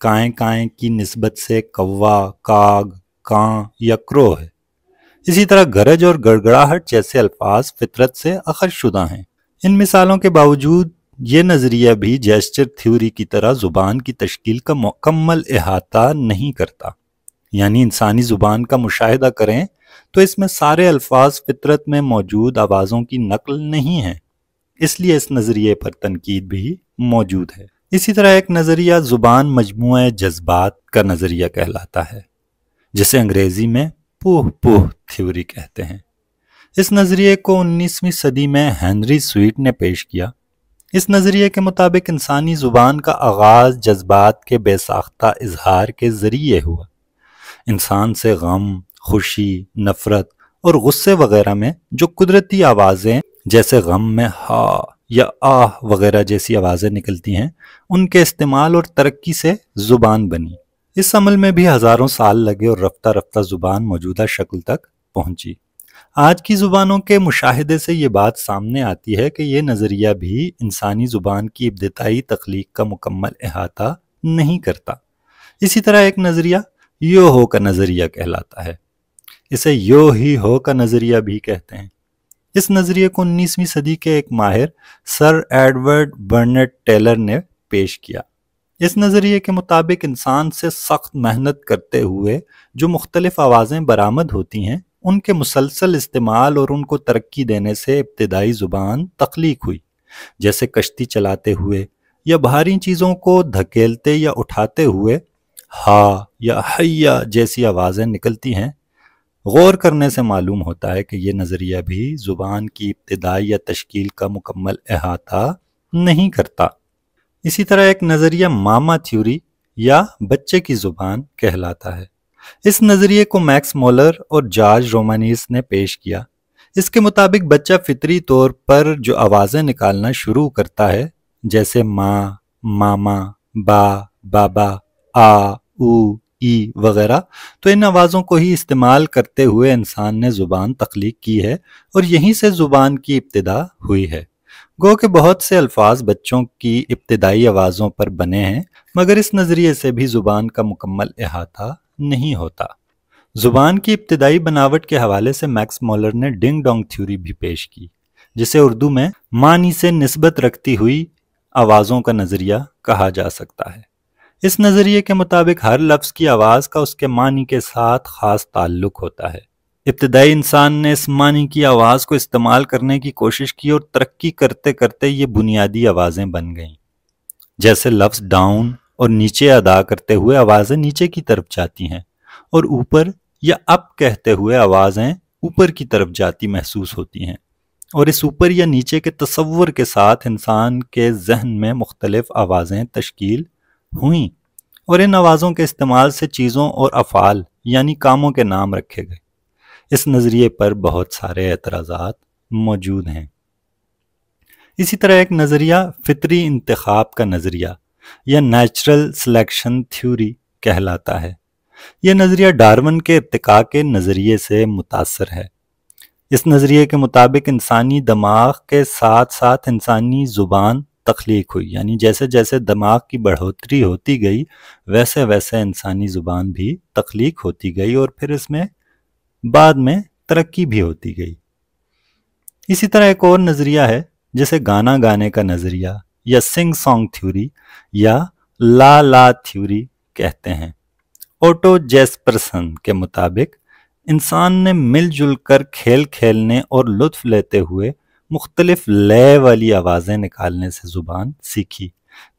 کائیں کائیں کی نسبت سے کوا، کاگ، کاں یا کرو ہے۔ اسی طرح گرج اور گڑگڑاہٹ جیسے الفاظ فطرت سے اخذ شدہ ہیں۔ ان مثالوں کے باوجود یہ نظریہ بھی جیسچر تھیوری کی طرح زبان کی تشکیل کا مکمل احاطہ نہیں کرتا۔ یعنی انسانی زبان کا مشاہدہ کریں تو اس میں سارے الفاظ فطرت میں موجود آوازوں کی نقل نہیں ہیں، اس لیے اس نظریے پر تنقید بھی موجود ہے۔ اسی طرح ایک نظریہ زبان مجموعہ جذبات کا نظریہ کہلاتا ہے، جسے انگریزی میں پوہ تھیوری کہتے ہیں۔ اس نظریے کو 19ویں صدی میں ہنری سویٹ نے پیش کیا۔ اس نظریے کے مطابق انسانی زبان کا آغاز جذبات کے بے ساختہ اظہار کے ذریعے ہوا۔ انسان سے غم، خوشی، نفرت اور غصے وغیرہ میں جو قدرتی آوازیں جیسے غم میں ہا یا آہ وغیرہ جیسی آوازیں نکلتی ہیں، ان کے استعمال اور ترقی سے زبان بنی۔ اس عمل میں بھی ہزاروں سال لگے اور رفتہ رفتہ زبان موجودہ شکل تک پہنچی۔ آج کی زبانوں کے مشاہدے سے یہ بات سامنے آتی ہے کہ یہ نظریہ بھی انسانی زبان کی ابتدائی تخلیق کا مکمل احاطہ نہیں کرتا۔ اسی طرح ایک نظریہ یو ہو کا نظریہ کہلاتا ہے۔ اسے یو ہی ہو کا نظریہ بھی کہتے ہیں۔ اس نظریے کو 19ویں صدی کے ایک ماہر سر ایڈورڈ برنٹ ٹیلر نے پیش کیا۔ اس نظریے کے مطابق انسان سے سخت محنت کرتے ہوئے جو مختلف آوازیں برآمد ہوتی ہیں، ان کے مسلسل استعمال اور ان کو ترقی دینے سے ابتدائی زبان تخلیق ہوئی۔ جیسے کشتی چلاتے ہوئے یا بھاری چیزوں کو دھکیلتے یا اٹھاتے ہوئے ہا یا حیا جیسی آوازیں نکلتی ہیں۔ غور کرنے سے معلوم ہوتا ہے کہ یہ نظریہ بھی زبان کی ابتدائی یا تشکیل کا مکمل احاطہ نہیں کرتا۔ اسی طرح ایک نظریہ ماما تھیوری یا بچے کی زبان کہلاتا ہے۔ اس نظریے کو میکس مولر اور جارج رومانیس نے پیش کیا۔ اس کے مطابق بچہ فطری طور پر جو آوازیں نکالنا شروع کرتا ہے، جیسے ماں، ماما، با، بابا، آ، او، ای وغیرہ، تو ان آوازوں کو ہی استعمال کرتے ہوئے انسان نے زبان تخلیق کی ہے اور یہیں سے زبان کی ابتدا ہوئی ہے۔ گو کہ بہت سے الفاظ بچوں کی ابتدائی آوازوں پر بنے ہیں، مگر اس نظریے سے بھی زبان کا مکمل احاطہ نہیں ہوتا۔ زبان کی ابتدائی بناوٹ کے حوالے سے میکس مولر نے ڈنگ ڈونگ تھیوری بھی پیش کی، جسے اردو میں معنی سے نسبت رکھتی ہوئی آوازوں کا نظریہ کہا جا سکتا ہے۔ اس نظریے کے مطابق ہر لفظ کی آواز کا اس کے معنی کے ساتھ خاص تعلق ہوتا ہے۔ ابتدائی انسان نے اس معنی کی آواز کو استعمال کرنے کی کوشش کی اور ترقی کرتے کرتے یہ بنیادی آوازیں بن گئیں۔ جیسے لفظ ڈاؤن اور نیچے ادا کرتے ہوئے آوازیں نیچے کی طرف جاتی ہیں، اور اوپر یا اپ کہتے ہوئے آوازیں اوپر کی طرف جاتی محسوس ہوتی ہیں، اور اس اوپر یا نیچے کے تصور کے ساتھ انسان کے ذہن میں مختلف آوازیں تشکیل ہوئیں، اور ان آوازوں کے استعمال سے چیزوں اور افعال یعنی کاموں کے نام رکھے گئے۔ اس نظریے پر بہت سارے اعتراضات موجود ہیں۔ اسی طرح ایک نظریہ فطری انتخاب کا نظریہ یا نیچرل سلیکشن تھیوری کہلاتا ہے۔ یہ نظریہ ڈارون کے ارتقاء کے نظریے سے متاثر ہے۔ اس نظریے کے مطابق انسانی دماغ کے ساتھ ساتھ انسانی زبان تخلیق ہوئی، یعنی جیسے جیسے دماغ کی بڑھوتری ہوتی گئی ویسے ویسے انسانی زبان بھی تخلیق ہوتی گئی، اور پھر اس میں بعد میں ترقی بھی ہوتی گئی۔ اسی طرح ایک اور نظریہ ہے جسے گانا گانے کا نظریہ یا سنگ سانگ تھیوری یا لا تھیوری کہتے ہیں۔ اوٹو جیسپرسن کے مطابق انسان نے مل جل کر کھیل کھیلنے اور لطف لیتے ہوئے مختلف لے والی آوازیں نکالنے سے زبان سیکھی،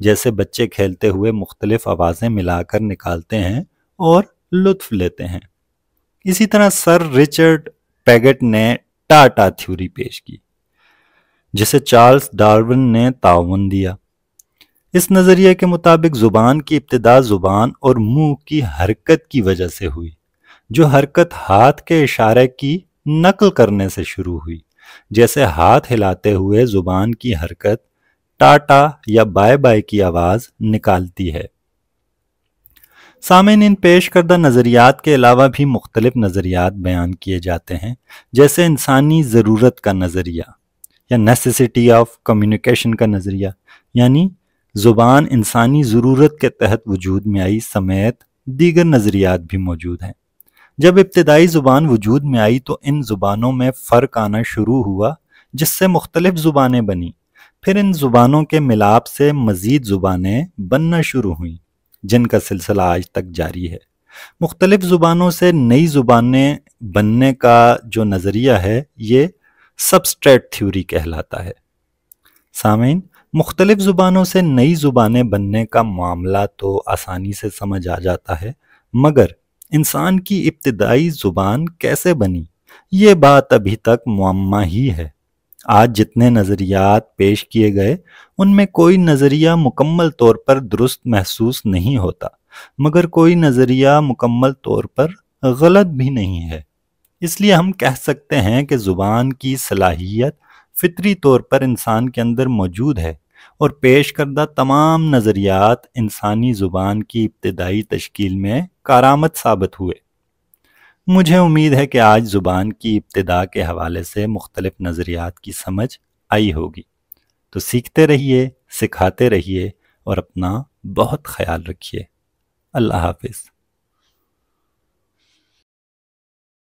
جیسے بچے کھیلتے ہوئے مختلف آوازیں ملا کر نکالتے ہیں اور لطف لیتے ہیں۔ اسی طرح سر رچرڈ پیگٹ نے ٹاٹا تھیوری پیش کی، جسے چارلس ڈارون نے تعاون دیا۔ اس نظریے کے مطابق زبان کی ابتدا زبان اور منہ کی حرکت کی وجہ سے ہوئی، جو حرکت ہاتھ کے اشارے کی نقل کرنے سے شروع ہوئی، جیسے ہاتھ ہلاتے ہوئے زبان کی حرکت ٹاٹا یا بائے بائے کی آواز نکالتی ہے۔ سامعین، ان پیش کردہ نظریات کے علاوہ بھی مختلف نظریات بیان کیے جاتے ہیں، جیسے انسانی ضرورت کا نظریہ یا نیسیسٹی آف کمیونیکیشن کا نظریہ، یعنی زبان انسانی ضرورت کے تحت وجود میں آئی سمیت دیگر نظریات بھی موجود ہیں۔ جب ابتدائی زبان وجود میں آئی تو ان زبانوں میں فرق آنا شروع ہوا، جس سے مختلف زبانیں بنیں۔ پھر ان زبانوں کے ملاپ سے مزید زبانیں بننا شروع ہوئیں، جن کا سلسلہ آج تک جاری ہے۔ مختلف زبانوں سے نئی زبانیں بننے کا جو نظریہ ہے یہ سبسٹریٹ تھیوری کہلاتا ہے۔ سامعین، مختلف زبانوں سے نئی زبانیں بننے کا معاملہ تو آسانی سے سمجھ آ جاتا ہے، مگر انسان کی ابتدائی زبان کیسے بنی، یہ بات ابھی تک معمہ ہی ہے۔ آج جتنے نظریات پیش کیے گئے ان میں کوئی نظریہ مکمل طور پر درست محسوس نہیں ہوتا، مگر کوئی نظریہ مکمل طور پر غلط بھی نہیں ہے۔ اس لیے ہم کہہ سکتے ہیں کہ زبان کی صلاحیت فطری طور پر انسان کے اندر موجود ہے، اور پیش کردہ تمام نظریات انسانی زبان کی ابتدائی تشکیل میں کارآمد ثابت ہوئے۔ مجھے امید ہے کہ آج زبان کی ابتدا کے حوالے سے مختلف نظریات کی سمجھ آئی ہوگی۔ تو سیکھتے رہیے، سکھاتے رہیے اور اپنا بہت خیال رکھیے۔ اللہ حافظ۔